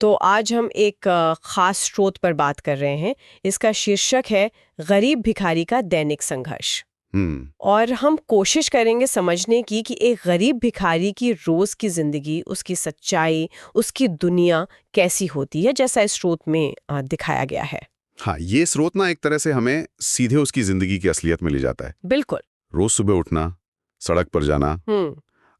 तो आज हम एक खास स्रोत पर बात कर रहे हैं। इसका शीर्षक है गरीब भिखारी का दैनिक संघर्ष। और हम कोशिश करेंगे समझने की कि एक गरीब भिखारी की रोज की जिंदगी, उसकी सच्चाई, उसकी दुनिया कैसी होती है, जैसा इस स्रोत में दिखाया गया है। हाँ, ये स्रोत ना एक तरह से हमें सीधे उसकी जिंदगी की असलियत में ले जाता है। बिल्कुल। रोज सुबह उठना, सड़क पर जाना,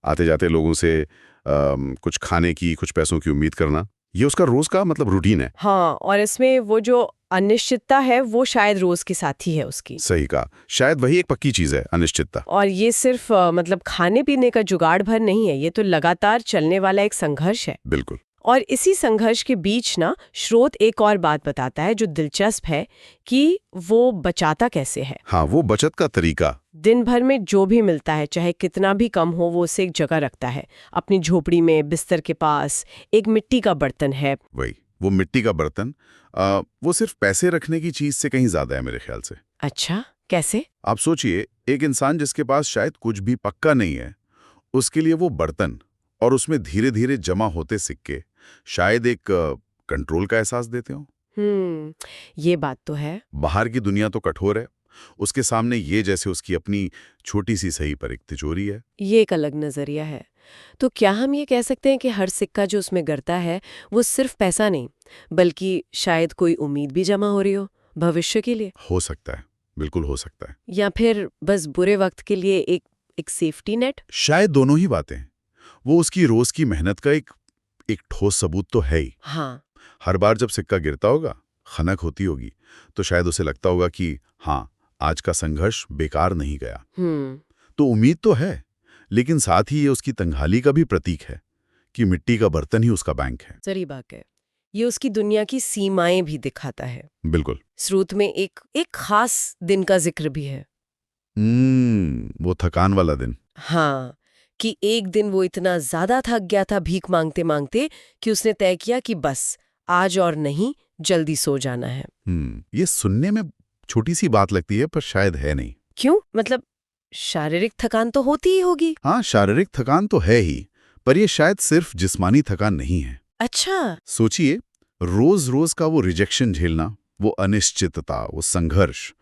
आते जाते लोगों से कुछ खाने की, कुछ पैसों की उम्मीद करना, ये उसका रोज का मतलब रूटीन है। हाँ, और इसमें वो जो अनिश्चितता है वो शायद रोज की साथी है उसकी। सही कहा, शायद वही एक पक्की चीज है, अनिश्चितता। और ये सिर्फ मतलब खाने पीने का जुगाड़ भर नहीं है, ये तो लगातार चलने वाला एक संघर्ष है। बिल्कुल। और इसी संघर्ष के बीच ना स्रोत एक और बात बताता है जो दिलचस्प है कि वो बचाता कैसे है। हाँ, वो बचत का तरीका। दिन भर में जो भी मिलता है, चाहे कितना भी कम हो, वो उसे एक जगह रखता है। अपनी झोपड़ी में बिस्तर के पास एक मिट्टी का बर्तन है। वही, वो मिट्टी का बर्तन, वो सिर्फ पैसे रखने की चीज से कहीं ज्यादा है मेरे ख्याल से। अच्छा, कैसे? आप सोचिए, एक इंसान जिसके पास शायद कुछ भी पक्का नहीं है, उसके लिए वो बर्तन और उसमें धीरे धीरे जमा होते सिक्के शायद एक कंट्रोल का एहसास देते हो। ये बात तो है। बाहर की दुनिया तो कठोर है, उसके सामने ये जैसे उसकी अपनी छोटी सी सही पर एक तिजोरी है। ये एक अलग नजरिया है। तो क्या हम ये कह सकते हैं कि हर सिक्का जो उसमें गिरता है वो सिर्फ पैसा नहीं, बल्कि शायद कोई उम्मीद भी जमा हो रही हो भविष्य के लिए? हो सकता है, बिल्कुल हो सकता है। या फिर बस बुरे वक्त के लिए एक सेफ्टी नेट? शायद दोनों ही बातें। वो उसकी रोज की मेहनत का एक ठोस सबूत तो है ही। हाँ। हर बार जब सिक्का गिरता होगा, खनक होती होगी, तो शायद उसे लगता होगा कि हाँ, आज का संघर्ष बेकार नहीं गया। तो उम्मीद तो है, लेकिन साथ ही ये उसकी तंगहाली का भी प्रतीक है कि मिट्टी का बर्तन ही उसका बैंक है। सही बात है। ये उसकी दुनिया की सीमाएं भी दिखाता है। बिल्कुल। स्रोत में एक खास दिन का जिक्र भी है। वो थकान वाला दिन। हाँ, कि एक दिन वो इतना ज्यादा थक गया था भीख मांगते मांगते कि उसने तय किया कि बस आज और नहीं, जल्दी सो जाना है। ये सुनने में छोटी सी बात लगती है, पर शायद है नहीं। क्यों? मतलब शारीरिक थकान तो होती ही होगी। हाँ, शारीरिक थकान तो है ही, पर ये शायद सिर्फ जिस्मानी थकान नहीं है। अच्छा। सोचिए, रोज रोज का वो रिजेक्शन झेलना, वो अनिश्चितता, वो संघर्ष,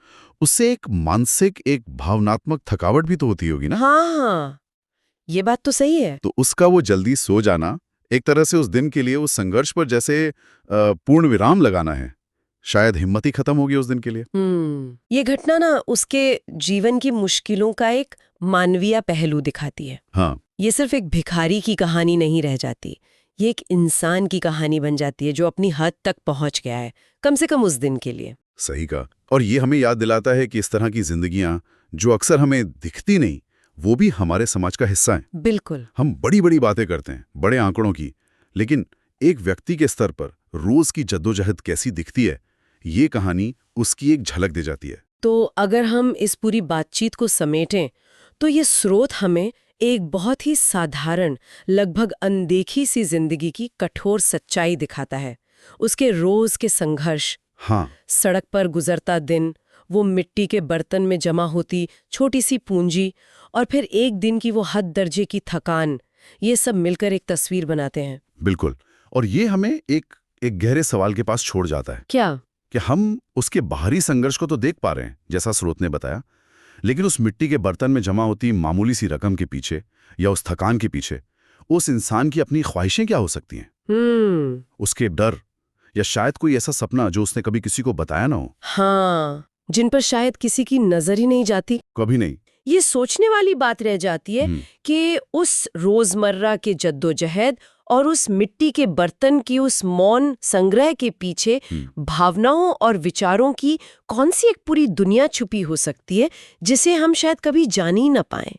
उससे एक मानसिक, एक भावनात्मक थकावट भी तो होती होगी ना। हाँ, ये बात तो सही है। तो उसका वो जल्दी सो जाना एक तरह से उस दिन के लिए उस संघर्ष पर जैसे पूर्ण विराम लगाना है। शायद हिम्मत ही खत्म होगी उस दिन के लिए। ये घटना ना उसके जीवन की मुश्किलों का एक मानवीय पहलू दिखाती है। हाँ, ये सिर्फ एक भिखारी की कहानी नहीं रह जाती, ये एक इंसान की कहानी बन जाती है जो अपनी हद तक पहुंच गया है, कम से कम उस दिन के लिए। सही कहा। और ये हमें याद दिलाता है कि इस तरह की जिंदगियां जो अक्सर हमें दिखती नहीं, वो भी हमारे समाज का हिस्सा हैं। बिल्कुल। हम बड़ी बड़ी बातें करते हैं, बड़े आंकड़ों की, लेकिन एक व्यक्ति के स्तर पर रोज की जद्दोजहद कैसी दिखती है, ये कहानी उसकी एक झलक दे जाती है। तो अगर हम इस पूरी बातचीत को समेटें तो ये स्रोत हमें एक बहुत ही साधारण, लगभग अनदेखी सी जिंदगी की कठोर सच्चाई दिखाता है। उसके रोज के संघर्ष, हाँ, सड़क पर गुजरता दिन, वो मिट्टी के बर्तन में जमा होती छोटी सी पूंजी, और फिर एक दिन की वो हद दर्जे की थकान, ये सब मिलकर एक तस्वीर बनाते हैं। बिल्कुल। और ये हमें एक गहरे सवाल के पास छोड़ जाता है। क्या? कि हम उसके बाहरी संघर्ष को तो देख पा रहे हैं, जैसा स्रोत ने बताया, लेकिन उस मिट्टी के बर्तन में जमा होती मामूली सी रकम के पीछे या उस थकान के पीछे उस इंसान की अपनी ख्वाहिशें क्या हो सकती हैं? उसके डर, या शायद कोई ऐसा सपना जो उसने कभी किसी को बताया ना हो। हाँ, जिन पर शायद किसी की नजर ही नहीं जाती। कभी नहीं। ये सोचने वाली बात रह जाती है कि उस रोजमर्रा के जद्दोजहद और उस मिट्टी के बर्तन की उस मौन संग्रह के पीछे भावनाओं और विचारों की कौन सी एक पूरी दुनिया छुपी हो सकती है जिसे हम शायद कभी जान ही ना पाएं।